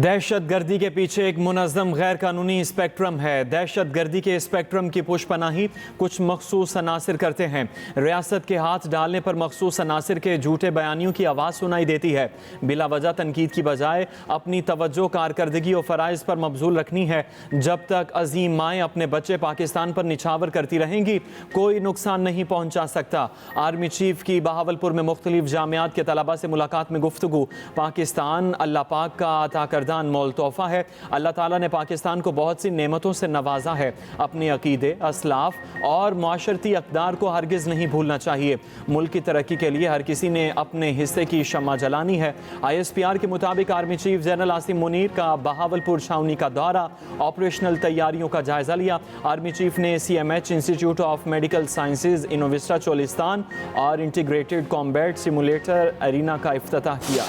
दहशत गर्दी के पीछे एक मुनज़्ज़म गैर कानूनी स्पेक्ट्रम है। दहशत गर्दी के स्पेक्ट्रम की पुष्पनाही कुछ मखसूस अनासिर करते हैं। रियासत के हाथ डालने पर मखसूस अनासिर के झूठे बयानियों की आवाज़ सुनाई देती है। बिला वजह तनकीद की बजाय अपनी तवज्जो कारकर्दगी और फ़राइज़ पर मबजूल रखनी है। जब तक अजीम माएँ अपने बच्चे पाकिस्तान पर निछावर करती रहेंगी, कोई नुकसान नहीं पहुँचा सकता। आर्मी चीफ की बहावलपुर में मुख्तलिफ जामियात के तलबा से मुलाकात में गुफ्तगू। पाकिस्तान अल्लाह पाक का अता करदान मोल तोहफ़ा है। अल्लाह ताला ने पाकिस्तान को बहुत सी नेमतों से नवाजा है। अपने अकीदे, असलाफ और माशरती अक़दार को हरगिज़ नहीं भूलना चाहिए। मुल्क की तरक्की के लिए हर किसी ने अपने हिस्से की शम्मा जलानी है। ISPR के मुताबिक army chief general Asim Munir का बहावलपुर छावनी का दौरा, ऑपरेशनल तैयारियों का जायजा लिया। आर्मी चीफ ने CMH institute of medical sciences Innovista Cholistan और इंटीग्रेटेड कॉम्बैट सिमुलेटर एरिना का इफ्तिताह किया।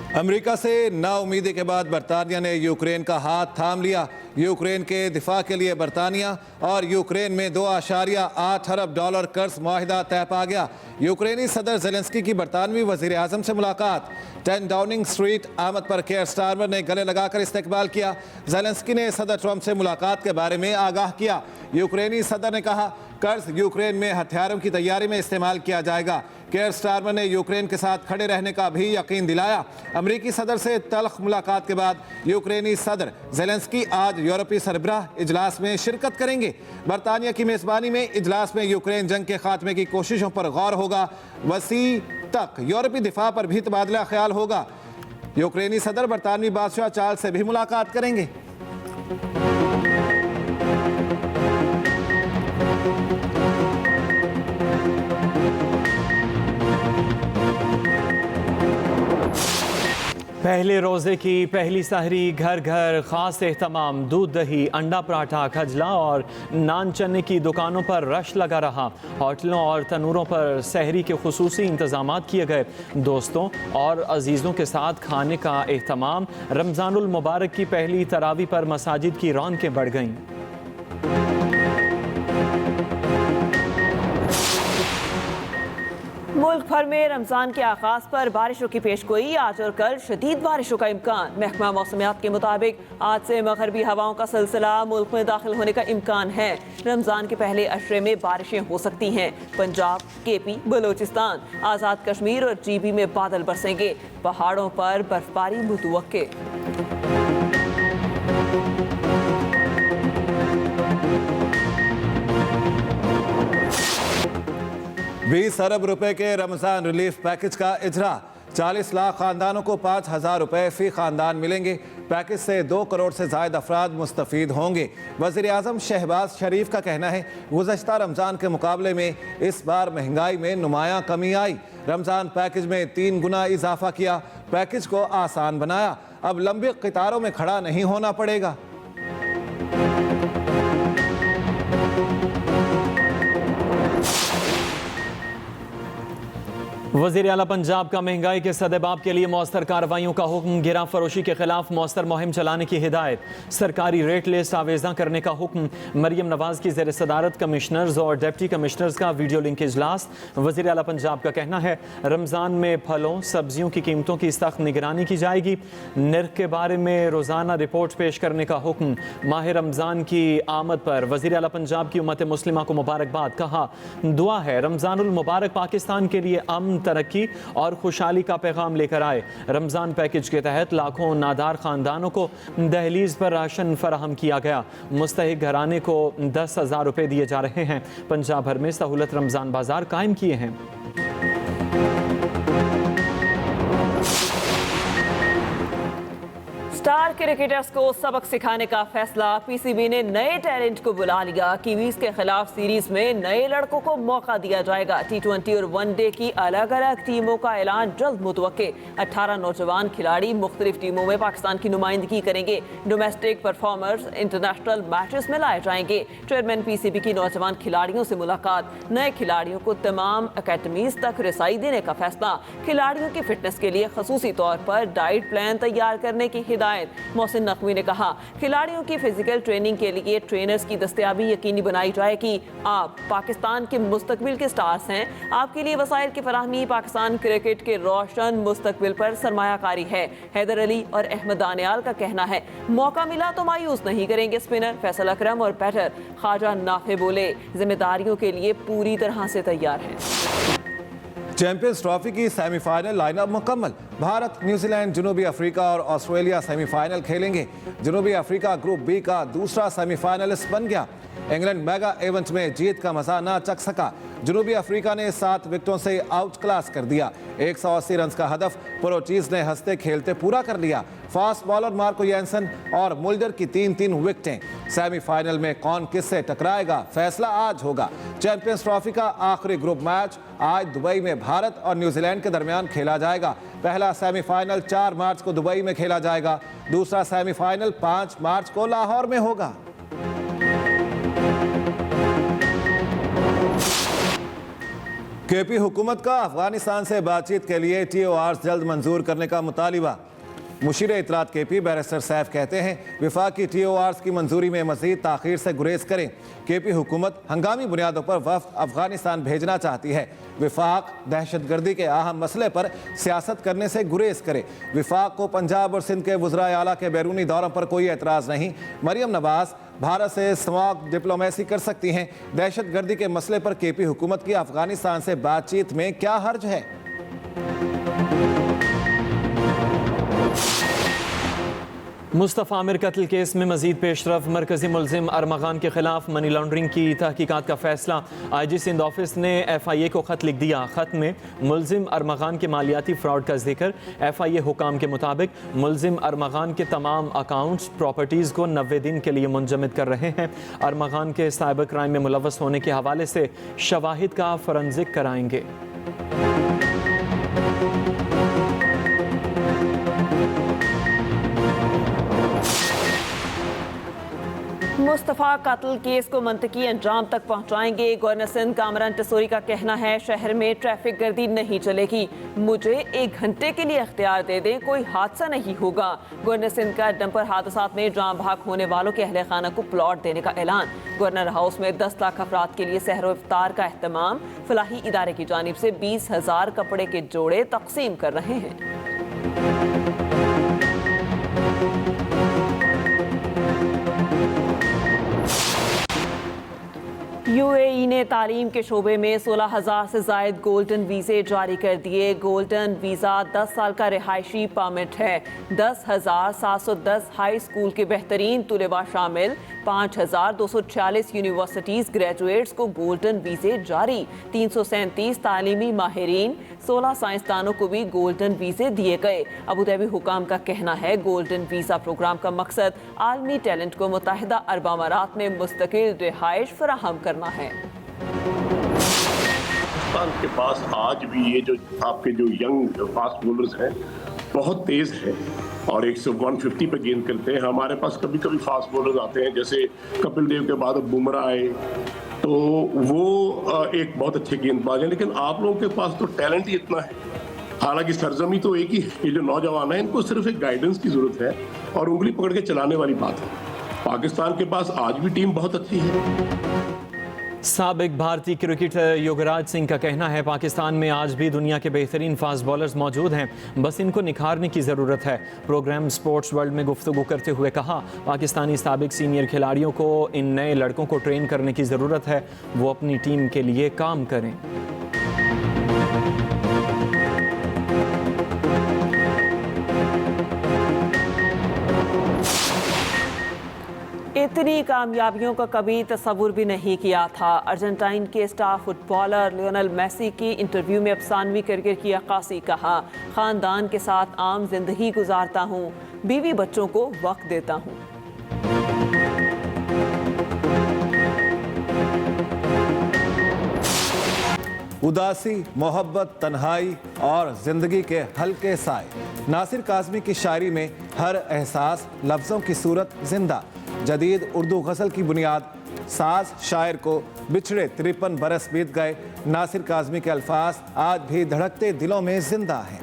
अमेरिका से नाउमीदी के बाद बरतानिया ने यूक्रेन का हाथ थाम लिया। यूक्रेन के दिफा के लिए बरतानिया और यूक्रेन में $2.8 अरब कर्ज मुआहिदा तय पा गया। यूक्रेनी सदर ज़ेलेंस्की की बरतानवी वज़ीर आज़म से मुलाकात। 10 डाउनिंग स्ट्रीट आमद पर केयर स्टारमर ने गले लगाकर इस्तकबाल किया। ज़ेलेंस्की ने सदर ट्रंप से मुलाकात के बारे में आगाह किया। यूक्रेनी सदर ने कहा, कर्ज यूक्रेन में हथियारों की तैयारी में इस्तेमाल किया जाएगा। केयर स्टारमर ने यूक्रेन के साथ खड़े रहने का भी यकीन दिलाया। अमरीकी सदर से तल्ख मुलाकात के बाद यूक्रेनी सदर ज़ेलेंस्की आज यूरोपीय सरबराह इजलास में शिरकत करेंगे। बरतानिया की मेज़बानी में इजलास में यूक्रेन जंग के खात्मे की कोशिशों पर गौर होगा। वसी तक यूरोपीय दिफा पर भी तबादला ख्याल होगा। यूक्रेनी सदर बरतानवी बादशाह चार्ल्स से भी मुलाकात करेंगे। पहले रोज़े की पहली सहरी घर घर खास एहतमाम। दूध, दही, अंडा पराठा, खजला और नान चने की दुकानों पर रश लगा रहा। होटलों और तनूरों पर सहरी के खुसूसी इंतजाम किए गए। दोस्तों और अजीज़ों के साथ खाने का एहतमाम। रमज़ानुल मुबारक की पहली तरावी पर मसाजिद की रौनकें बढ़ गईं। मुल्क भर में रमज़ान के आगाज़ पर बारिशों की पेशगोई। आज और कल शदीद बारिशों का इम्कान। महकमा मौसमियात के मुताबिक आज से मगरबी हवाओं का सिलसिला मुल्क में दाखिल होने का इम्कान है। रमज़ान के पहले अशरे में बारिशें हो सकती हैं। पंजाब, KP, बलोचिस्तान, आज़ाद कश्मीर और GB में बादल बरसेंगे। पहाड़ों पर बर्फबारी मुतवक्के। 20 अरब रुपए के रमज़ान रिलीफ पैकेज का इजरा। 40 लाख खानदानों को 5,000 रुपए फी खानदान मिलेंगे। पैकेज से 2 करोड़ से ज़ायद अफराद मुस्तफ़ीद होंगे। वज़ीर आज़म शहबाज शरीफ का कहना है, गुज़श्ता रमज़ान के मुकाबले में इस बार महंगाई में नुमायाँ कमी आई। रमज़ान पैकेज में 3 गुना इजाफा किया। पैकेज को आसान बनाया। अब लंबी कतारों में खड़ा नहीं होना पड़ेगा। वज़ीर आला पंजाब का महंगाई के सदेबाब के लिए मौस्तर कार्रवाइयों का हुक्म। गिरा फरोशी के खिलाफ मौस्तर मुहिम चलाने की हिदायत। सरकारी रेट लिस्ट आवेज़ा करने का हुक्म। मरियम नवाज की ज़ेर सदारत कमिश्नर्स और डिप्टी कमिश्नर्स का वीडियो लिंक इजलास। वज़ीर आला पंजाब का कहना है, रमज़ान में फलों सब्जियों की कीमतों की सख्त निगरानी की जाएगी। निर्ख के बारे में रोज़ाना रिपोर्ट पेश करने का हुक्म। माह रमज़ान की आमद पर वज़ीर आला पंजाब की उम्मत मुस्लिमा को मुबारकबाद। कहा, दुआ है रमज़ानुल मुबारक पाकिस्तान के लिए अमन, तरक्की और खुशहाली का पैगाम लेकर आए। रमज़ान पैकेज के तहत लाखों नादार खानदानों को दहलीज पर राशन फराहम किया गया। मुस्तहिक घराने को 10,000 रुपए दिए जा रहे हैं। पंजाब भर में सहूलत रमज़ान बाजार कायम किए हैं। स्टार क्रिकेटर्स को सबक सिखाने का फैसला। PCB ने नए टैलेंट को बुला लिया। कीवीज के खिलाफ सीरीज में नए लड़कों को मौका दिया जाएगा। T20 और वनडे की अलग अलग टीमों का ऐलान जल्द मुतवक्के। 18 नौजवान खिलाड़ी मुख्तलिफ टीमों में पाकिस्तान की नुमाइंदगी करेंगे। डोमेस्टिक परफॉर्मर्स इंटरनेशनल मैचेस में लाए जाएंगे। चेयरमैन PCB की नौजवान खिलाड़ियों से मुलाकात। नए खिलाड़ियों को तमाम अकेडमीज तक रसाई देने का फैसला। खिलाड़ियों की फिटनेस के लिए खसूसी तौर पर डाइट प्लान तैयार करने की हिदायत। कायद। मोहसिन नकवी ने कहा, खिलाड़ियों की फिजिकल ट्रेनिंग के लिए ट्रेनर्स की दस्तयाबी यकीनी बनाई जाएगी। आप पाकिस्तान के मुस्तकबिल के स्टार्स हैं। आपके लिए वसाइल की फराहमी पाकिस्तान क्रिकेट के रोशन मुस्तकबिल पर सरमायाकारी है। हैदर अली और अहमद दानियाल का कहना है, मौका मिला तो मायूस नहीं करेंगे स्पिनर। फैसल अकरम और बैटर ख्वाजा नाफे बोले, जिम्मेदारियों के लिए पूरी तरह से तैयार हैं। चैंपियंस ट्रॉफी की सेमीफाइनल लाइनअप मुकम्मल। भारत, न्यूजीलैंड, जनूबी अफ्रीका और ऑस्ट्रेलिया सेमीफाइनल खेलेंगे। जनूबी अफ्रीका ग्रुप बी का दूसरा सेमीफाइनलिस्ट बन गया। इंग्लैंड मेगा इवेंट में जीत का मजा ना चख सका। जनूबी अफ्रीका ने 7 विकेटों से आउट क्लास कर दिया। 180 रन का हदफ पोर्चुगीज ने हंसते खेलते पूरा कर लिया। फास्ट बॉलर मार्को जैनसन और मुल्डर की 3-3 विकेटें। सेमीफाइनल में कौन किससे टकराएगा, फैसला आज होगा। चैंपियंस ट्रॉफी का आखिरी ग्रुप मैच आज दुबई में भारत और न्यूजीलैंड के दरमियान खेला जाएगा। पहला सेमीफाइनल 4 मार्च को दुबई में खेला जाएगा। दूसरा सेमीफाइनल 5 मार्च को लाहौर में होगा। केपी हुकूमत का अफगानिस्तान से बातचीत के लिए TORs जल्द मंजूर करने का मुतालिबा। मुशीर इतलात केपी बैरिस्टर सैफ कहते हैं, विफाकी TORs की मंजूरी में मजीद ताखीर से गुरेज करें। केपी हुकूमत हंगामी बुनियादों पर वफ्द अफगानिस्तान भेजना चाहती है। विफाक दहशतगर्दी के अहम मसले पर सियासत करने से गुरेज करे। विफाक को पंजाब और सिंध के वज़राए आला के बैरूनी दौरों पर कोई एतराज़ नहीं। मरियम नवाज भारत से स्मॉग डिप्लोमेसी कर सकती हैं। दहशतगर्दी के मसले पर केपी हुकूमत की अफगानिस्तान से बातचीत में क्या हर्ज है? मुस्तफ़ा आमिर कत्ल केस में मजीद पेशरफ। मरकजी मुलजिम अरमगान के खिलाफ मनी लॉन्ड्रिंग की तहकीकात का फैसला। IG सिंध ऑफिस ने FIA को खत लिख दिया। खत में मुलजिम अरमगान के मालियाती फ्रॉड का जिक्र। FIA हुकाम के मुताबिक मुलजिम अरमगान के तमाम अकाउंट्स प्रॉपर्टीज़ को 90 दिन के लिए मुंजमद कर रहे हैं। अरमगान के साइबर क्राइम में मुलव्वस होने के हवाले से शवाहिद का फॉरेंसिक कराएंगे। मुस्तफ़ा कत्ल केस को मंतकी अंजाम तक पहुंचाएंगे। गवर्नर सिंध कामरान टसूरी का कहना है, शहर में ट्रैफिक गर्दी नहीं चलेगी। मुझे 1 घंटे के लिए इख्तियार दे दें, कोई हादसा नहीं होगा। गवर्नर सिंध का डंपर हादसात में जान भाग होने वालों के अहले खाना को प्लॉट देने का ऐलान। गवर्नर हाउस में 10 लाख अफराद के लिए सहर इफ्तार का एहतमाम। फलाही इदारे की जानिब से 20,000 कपड़े के जोड़े तकसीम कर रहे हैं। UAE ने तालीम के शोबे में 16,000 से ज़ायद गोल्डन वीज़े जारी कर दिए। गोल्डन वीज़ा 10 साल का रिहायशी परमिट है। 10,710 हाई स्कूल के बेहतरीन तुलेबा शामिल। 5,246 यूनिवर्सिटीज़ ग्रेजुएट्स को गोल्डन वीज़े जारी। 337 तालीमी माहिरीन, 16 साइंसदानों को भी गोल्डन वीज़े दिए गए। अबू धाबी हुकाम का कहना है, गोल्डन वीज़ा प्रोग्राम का मकसद आलमी टैलेंट को मुत्तहिदा अरब अमारात में मुस्तकिल रिहाइश फराहम करना है। पाकिस्तान के पास आज भी ये जो आपके जो यंग फास्ट बॉलर्स हैं बहुत तेज है और 150 पे गेंद करते हैं। हमारे पास कभी कभी फास्ट बॉलर्स आते हैं, जैसे कपिल देव के बाद अब बुमराह आए, तो वो एक बहुत अच्छे गेंदबाज हैं, लेकिन आप लोगों के पास तो टैलेंट ही इतना है। हालांकि सरजमी तो एक ही, ये जो नौजवान है इनको सिर्फ एक गाइडेंस की जरूरत है और उंगली पकड़ के चलाने वाली बात है। पाकिस्तान के पास आज भी टीम बहुत अच्छी है। साबिक भारतीय क्रिकेटर योगराज सिंह का कहना है, पाकिस्तान में आज भी दुनिया के बेहतरीन फास्ट बॉलर्स मौजूद हैं, बस इनको निखारने की ज़रूरत है। प्रोग्राम स्पोर्ट्स वर्ल्ड में गुफ्तगू करते हुए कहा, पाकिस्तानी साबिक सीनियर खिलाड़ियों को इन नए लड़कों को ट्रेन करने की ज़रूरत है, वो अपनी टीम के लिए काम करें। इतनी कामयाबियों का कभी तस्वुर भी नहीं किया था। अर्जेंटाइन के स्टार फुटबॉलर लियोनेल मेसी की इंटरव्यू में अफसानवी क्रिकेट की अक्कासी कहा, खानदान के साथ आम जिंदगी गुजारता हूँ, बीवी बच्चों को वक्त देता हूँ। उदासी, मोहब्बत, तन्हाई और जिंदगी के हल्के साए। नासिर काज़मी की शायरी में हर एहसास लफ्ज़ों की सूरत जिंदा। जदीद उर्दू गज़ल की बुनियाद साज शायर को बिछड़े 53 बरस बीत गए। नासिर काज़मी के अल्फाज आज भी धड़कते दिलों में जिंदा हैं।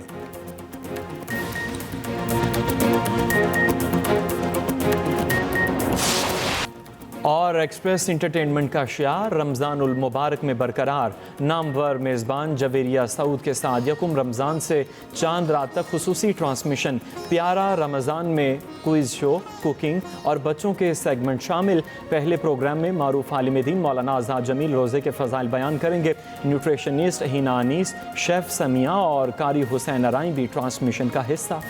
और एक्सप्रेस इंटरटेनमेंट का शियार रमज़ान उल मुबारक में बरकरार। नामवर मेज़बान जवेरिया सऊद के साथ यकुम रमज़ान से चांद रात तक खुसूसी ट्रांसमिशन। प्यारा रमज़ान में क्विज़ शो, कुकिंग और बच्चों के सेगमेंट शामिल। पहले प्रोग्राम में मारूफ आलिम दीन मौलाना आज़ाद जमील रोज़े के फ़ज़ाइल बयान करेंगे। न्यूट्रिशनिस्ट हिना अनीस, शेफ़ समिया और कारी हुसैन अराई भी ट्रांसमिशन का हिस्सा।